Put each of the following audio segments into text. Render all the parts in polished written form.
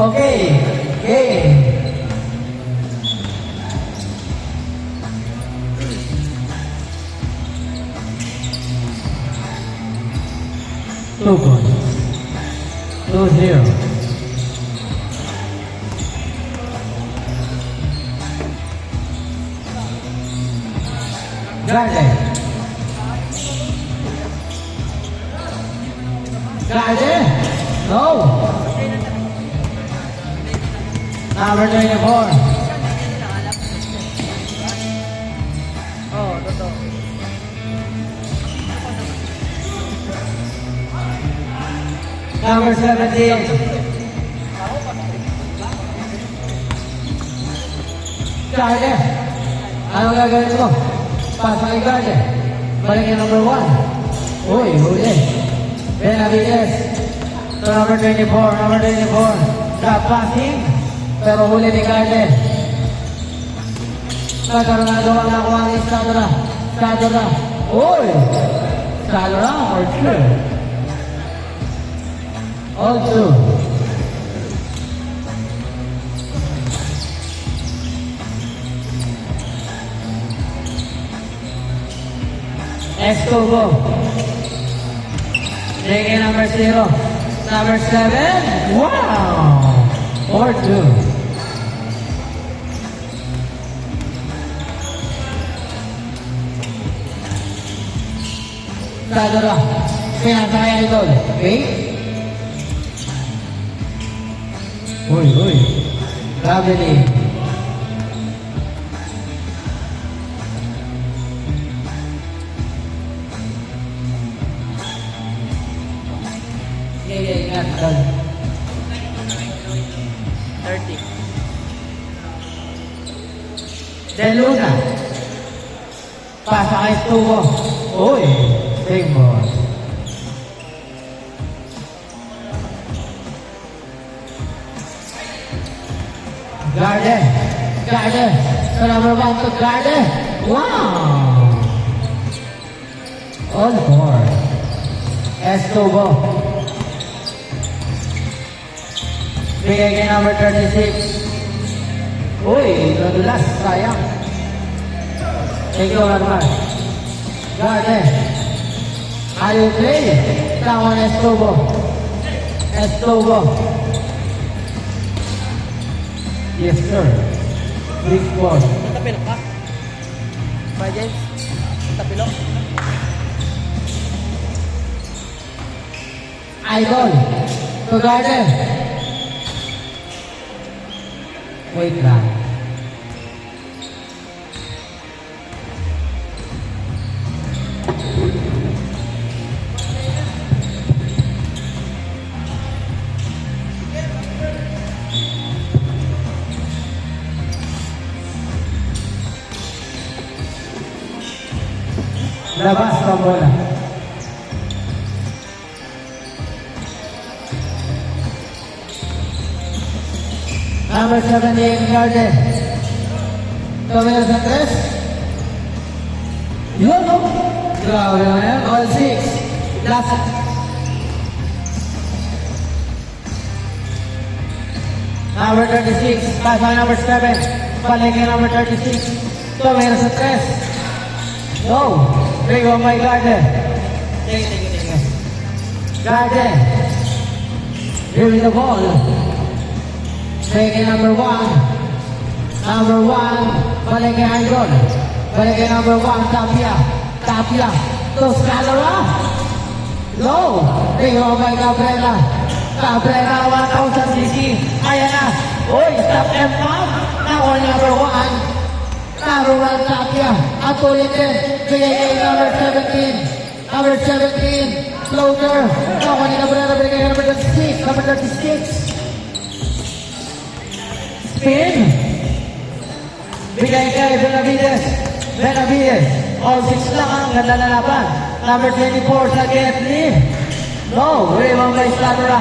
Okay. Game. Two points. 2-0. Garden. Garden. No. Number 24. Oo, totoo. Number 17. Garden. Ano gagawin mo? Pasa kay Garden. Balik yung number 1. Uy, huli. Benavides. So number 24. Number 24. Drop passing. Pero huli ni Garden. Nagkaroon ang nakuha ni Sadora. Sadora. Uy! Sadora or two? All two. Escobo. Taking number 0. Number 7. Wow! 4-2. Sadora. Pinasaya ito. Okay? Uy, uy. Grabe ni. Ingat. 30. De Luna. Pasa kay Stubo. Uy. Big boy. Garden. Garden. So number 1 to Garden. Wow. All four. Estubo. Bigay kay number 36. Uy, nadulas. Sayang. Thank you, Arman. Garden. How do you play? Come on, Estubo. Estubo. Yes, sir. Big ball. Tapilok ka? James? Tapilok? Idol. To Garden. Wait lang. Labas ka bola. Number 17, Garden. Tumira sa 3. Yun, no? Grabe na yan. All 6. Last. Number 36. Pasa number 7. Balik kay number 36. Tumira sa 3. No. Big on my Garden. Thank you. Garden. Here with the ball. Taking number 1. Number 1. Balik kay Idol. Balik kay number 1. Tapia. Tapia. To Scalera. No. Big on my Cabrera. Cabrera 1,000 cc. Ayan na. Uy, stop and pump. Now on number 1. Narural Tapia. At ulit din. Bigay kay number 17. Number 17. Floater. Now on Cabrera. Bigay kay number 36. Number 36. Spin. Bigay kay Benavides. Benavides. All 6 lang ang ganda na laban. Number 24 sa Getly. No. Rebound by Slatera.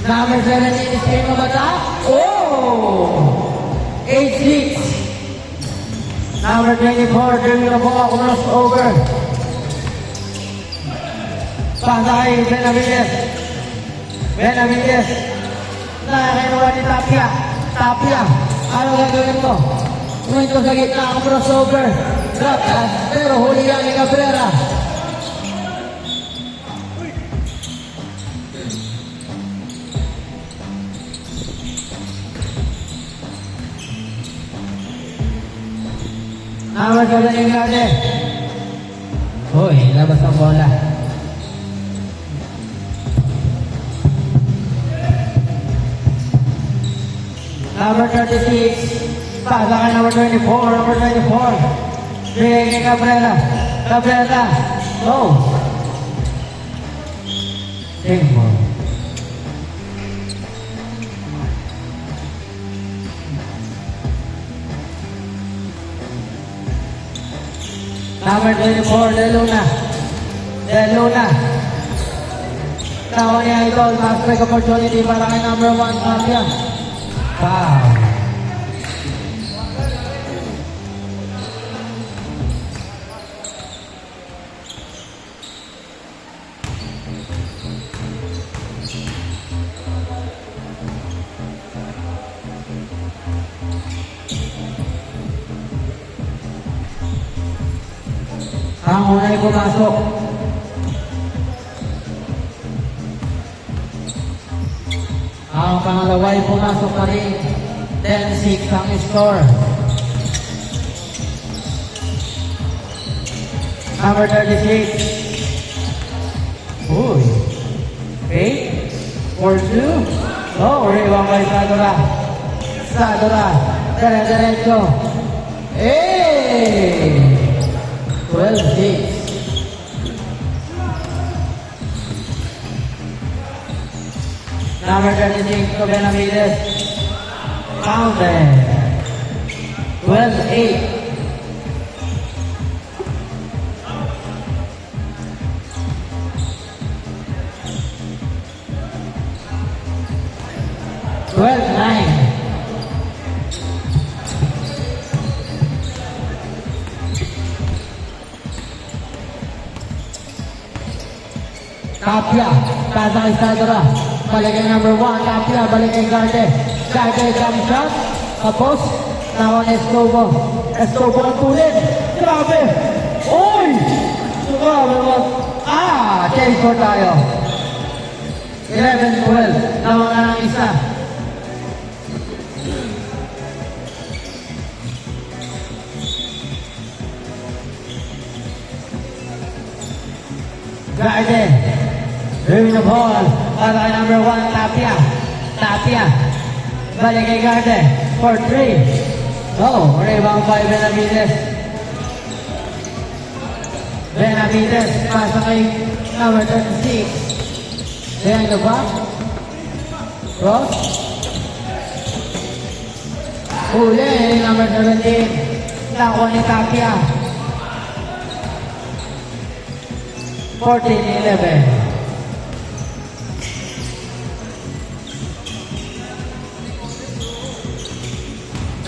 Number 17 is King of Attack. Oh! 8-6. Number 24, dribbling the ball, cross over. Pasa kay Benavides. Benavides. Nakakinuha ni Tapia. Tapia. Ano gagawin mo? Momento sa gitna ang crossover. Drop pass. Pero huli yan ni Cabrera. Number 7 yung garde. Uy, labas ang bola. Number 36. Pasa kay number 24. Number 24. Bigay kay Cabrera. Cabrera. Go. Tempo. Number 24, De Luna. De Luna. Tawa niya ito, last break opportunity para kay number 1, Tapia. Wow. Ang unay pumasok. Ang pangalawa ay pumasok pa rin. 10-6 ang score. Number 36. Uy. 8, 4-2. Oh, rebound by Sadora. Sadora. Diretso. Hey! 12-6. Number 36 to Benavides. Counted. 12-8. Tapia, pasa kay Sadora. Balik kay number 1, Tapia, balik kay Garde. Garde, jump shot. Tapos, naon Escobo. Escobo ang tulid. Grabe! Uy! Grabe mo. Change for tayo. 11-12. Naon na ng isa. Garde. Moving the ball. Para kay number 1, Tapia. Tapia. Balik kay Garde. For 3. Oh, rebound by Benavides. Benavides. Pasa kay number 36. Behind the back. Cross. Uli, number 17. Nakuha ni Tapia. 14-11.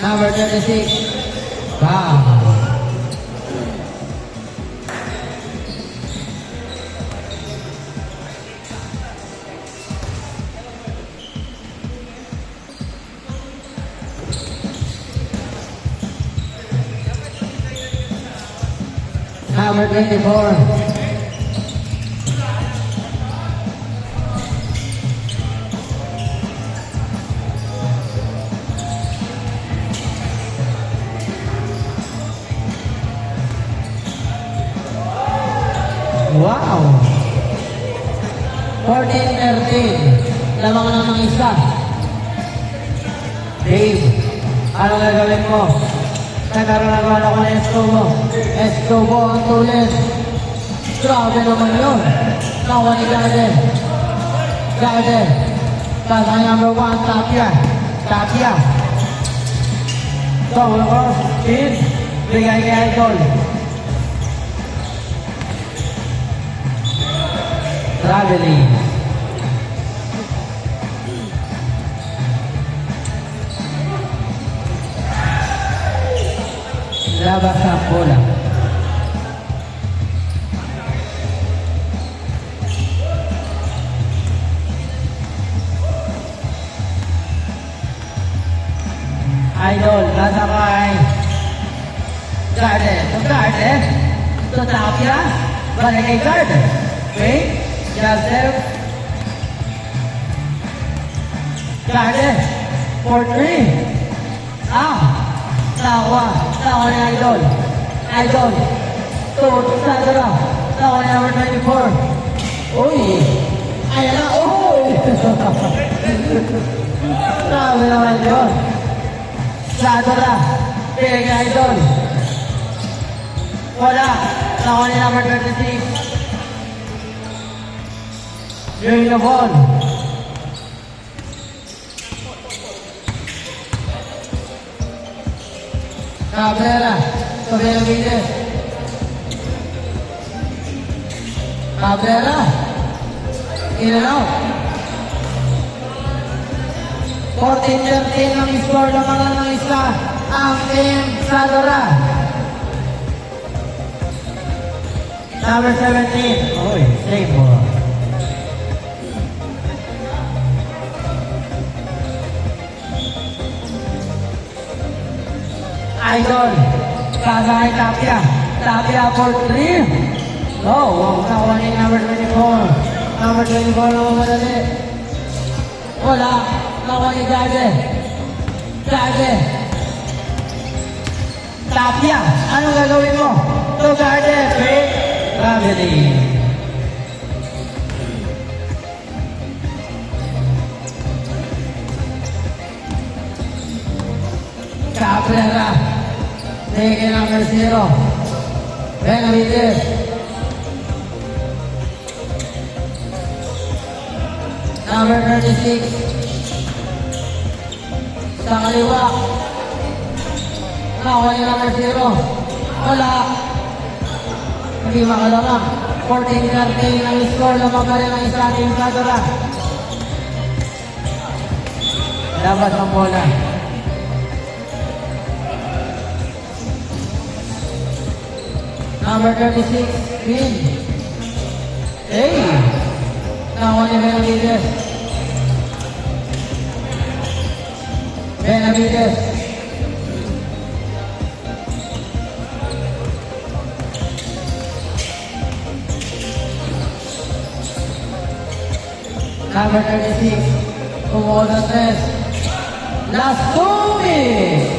Number 26. Wow. Number 24. Wow! 14-13. Lamang na ng isa. Dave, ano gagawin mo? Nagkaroon na ba ako ng Escobo? Escobo ang tulis. Grabe naman yun. Nakuha ni Garde. Garde. Pasa number 1, Tapia. Tapia. Double cross. Spin. Bigay kay Idol. Traveling. Labas ang bola. Idol. Nasa kay Garden. To Garden. To Tapia. Balik kay Garden. Okay? Joseph. Garden. For 3. Tawa ni Idol. Idol. To Sandra. Tawa ni number 24. Uy. Ayan na. Uy. Grabe naman yun. Sandra. Big Idol. Wala. Tawa ni number 26. During the ball. Cabrera. Benavides. Cabrera. In and out. 14-13 ang score naman ng isa. Ang team Sadora. Number 17. Oy, save ball. Idol. Kagay Tapia. Tapia for 3. Oh, wow. Nakuha ni number 24. Number 24 na mamadali. Wala. Nakuha ni Gage. Gage. Tapia. Anong gagawin mo? To Gage. Fake. Gravity. Cabrera. Take number 0. Benavides. Number 36. Sa kaliwa. Nakuha niya number 0. Wala. Hindi makalama. 14-13 ang score. Lamang pa rin ang isa ating Sadora. Labas ang bola. Number 36, Queen. Hey! Nakuha ni Benavides. Benavides. Number 36, kumuha ng 3. Last 2 minutes!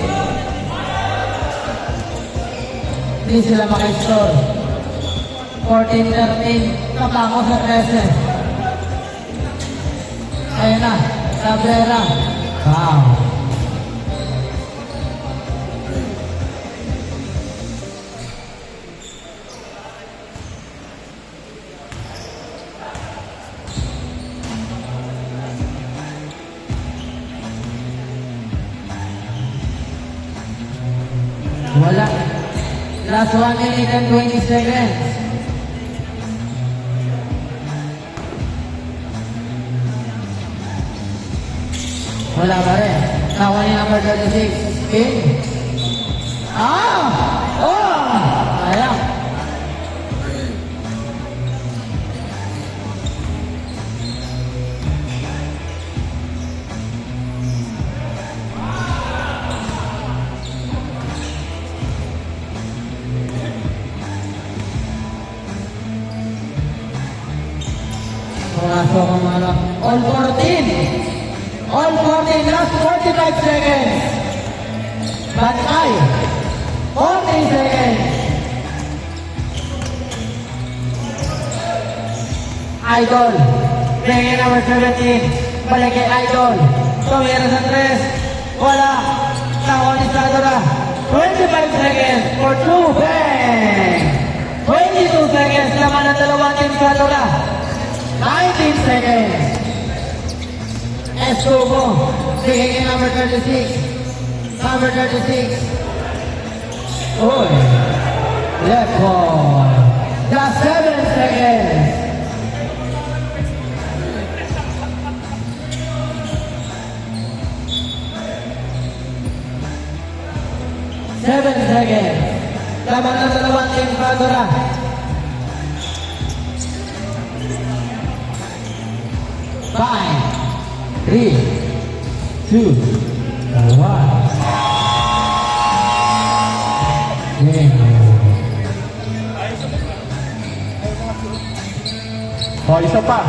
Hindi sila makistore. 14-13, kapako sa 13. Ayan na, Cabrera. Wow. Wala. Last 1 minute and 20 seconds. Wala pa rin. Nakuha ni number 36. King. Ayan. Pumasok ang mga all 14. All 14, last 45 seconds. Batay. 40 seconds. Idol. Bigay number 17. Balik kay Idol. Tumira sa 3. Wala. Nakuha ni Sadora. 25 seconds for 2. Bang! 22 seconds. Laman ng dalawang team Sadora. 19 seconds. Escobo. Bigay kay number 36. Number 36. Uy. Left ball. Just 7 seconds. Seven seconds. Laban ng dalawang team Sadora. 5, 3, 2, 1. Okay. O, isa pa.